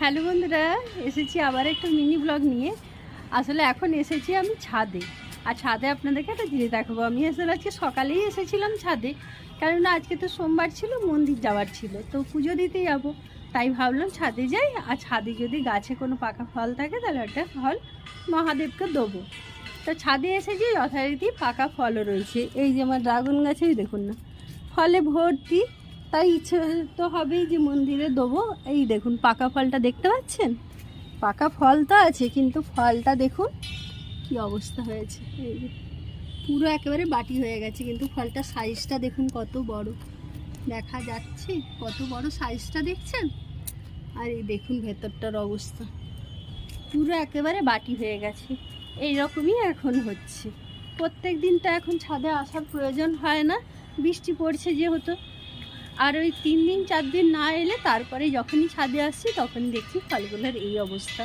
Hello বন্ধুরা, এসেছি আবার একটা মিনি ব্লগ নিয়ে। আসলে এখন এসেছি আমি ছাদে, আর ছাদে আপনাদেরকে একটা জিনিস দেখাবো। আমি আসলে আজকে সকালেই এসেছিলাম ছাদে, কারণ আজকে তো সোমবার ছিল, মন্দির যাওয়ার ছিল, তো পুজো দিতে যাব। তাই ভাবলাম ছাদে যাই, আর ছাদে যদি গাছে কোনো পাকা ফল থাকে তাহলে একটা ফল মহাদেবকে দেবো। তো ছাদে এসেছি, যথারীতি পাকা ফলও রয়েছে। এই যে আমার ড্রাগন গাছেই দেখুন না, ফলে ভর্তি। তাই ইচ্ছে তো হবেই যে মন্দিরে দেবো। এই দেখুন পাকা ফলটা দেখতে পাচ্ছেন, পাকা ফল তো আছে, কিন্তু ফলটা দেখুন কি অবস্থা হয়েছে। এই যে পুরো একেবারে বাটি হয়ে গেছে, কিন্তু ফলটার সাইজটা দেখুন কত বড়, দেখা যাচ্ছে কত বড় সাইজটা, দেখছেন? আর এই দেখুন ভেতরটার অবস্থা, পুরো একেবারে বাটি হয়ে গেছে। এই রকমই এখন হচ্ছে। প্রত্যেক দিন তো এখন ছাদে আসার প্রয়োজন হয় না, বৃষ্টি পড়ছে যেহেতু। আর ওই 3 দিন 4 দিন না এলে তারপরে যখনই ছাদে আসছি তখনই দেখছি ফলগুলোর এই অবস্থা।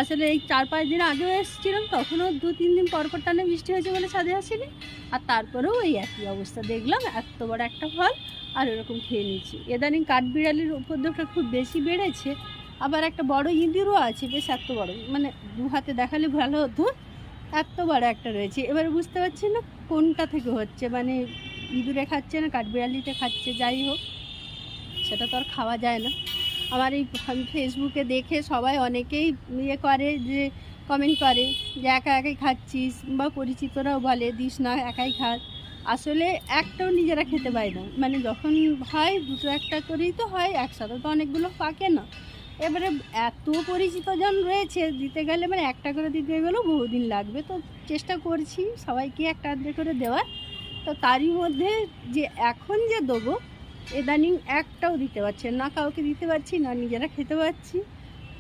আসলে এই 4-5 দিন আগেও এসেছিলাম, তখনও 2-3 দিন পরপর টানে বৃষ্টি হয়েছে বলে ছাদে আসিনি। আর তারপরেও এই একই অবস্থা, দেখলাম এত বড় একটা ফল আর এরকম খেয়ে নিচ্ছি। ইদানিং কাঠবিড়ালির উপদ্রবটা খুব বেশি বেড়েছে। আবার একটা বড় ইঁদুরও আছে, বেশ এত বড়, মানে 2 হাতে দেখালে ভালো হতো, এত বড় একটা রয়েছে। এবারে বুঝতে পারছি না কোনটা থেকে হচ্ছে, মানে ইঁদুরে খাচ্ছে না কাঠবিড়ালিতে খাচ্ছে, যাই হোক সেটা তো আর খাওয়া যায় না। আমার এই ফেসবুকে দেখে সবাই অনেকেই ইয়ে করে, যে কমেন্ট করে যে একা একাই খাচ্ছিস, বা পরিচিতরাও বলে দিস না, একাই খাস। আসলে একটাও নিজেরা খেতে পায় না, মানে যখন হয় 2-1টা করেই তো হয়, একসাথে তো অনেকগুলো পাকে না। এবারে এত পরিচিতজন রয়েছে, দিতে গেলে মানে একটা করে দিতে গেলেও বহুদিন লাগবে। তো চেষ্টা করছি সবাইকে একটা আধটা করে দেওয়ার। তো তারই মধ্যে যে এখন যে দেবো, ইদানিং একটাও দিতে পারছে না, কাউকে দিতে পারছি না, নিজেরা খেতে পারছি।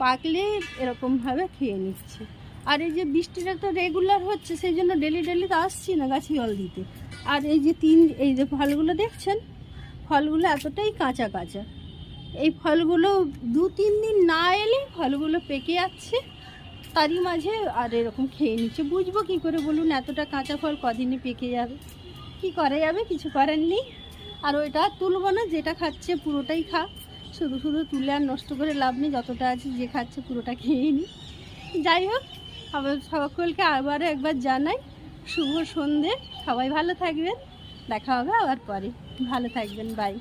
পাকলে এরকমভাবে খেয়ে নিচ্ছি। আর এই যে বৃষ্টিটা তো রেগুলার হচ্ছে, সেই জন্য ডেলি ডেলি তো আসছি না গাছে জল দিতে। আর এই যে এই যে ফলগুলো দেখছেন, ফলগুলো এতটাই কাঁচা কাঁচা। এই ফলগুলো 2-3 দিন না এলেই ফলগুলো পেকে যাচ্ছে, তারই মাঝে আর এরকম খেয়ে নিচ্ছে। বুঝবো কী করে বলুন, এতটা কাঁচা ফল কদিনে পেকে যাবে? কি করা যাবে, কিছু করার নেই। আর ওইটা তুলবো না, যেটা খাচ্ছে পুরোটাই খা, শুধু শুধু তুলে আর নষ্ট করে লাভ নেই, যতটা আছে যে খাচ্ছে পুরোটা খেয়ে নিই। যাই হোক, আবার সকলকে আবারও একবার জানাই শুভ সন্ধে। সবাই ভালো থাকবেন, দেখা হবে আবার পরে। ভালো থাকবেন, বাই।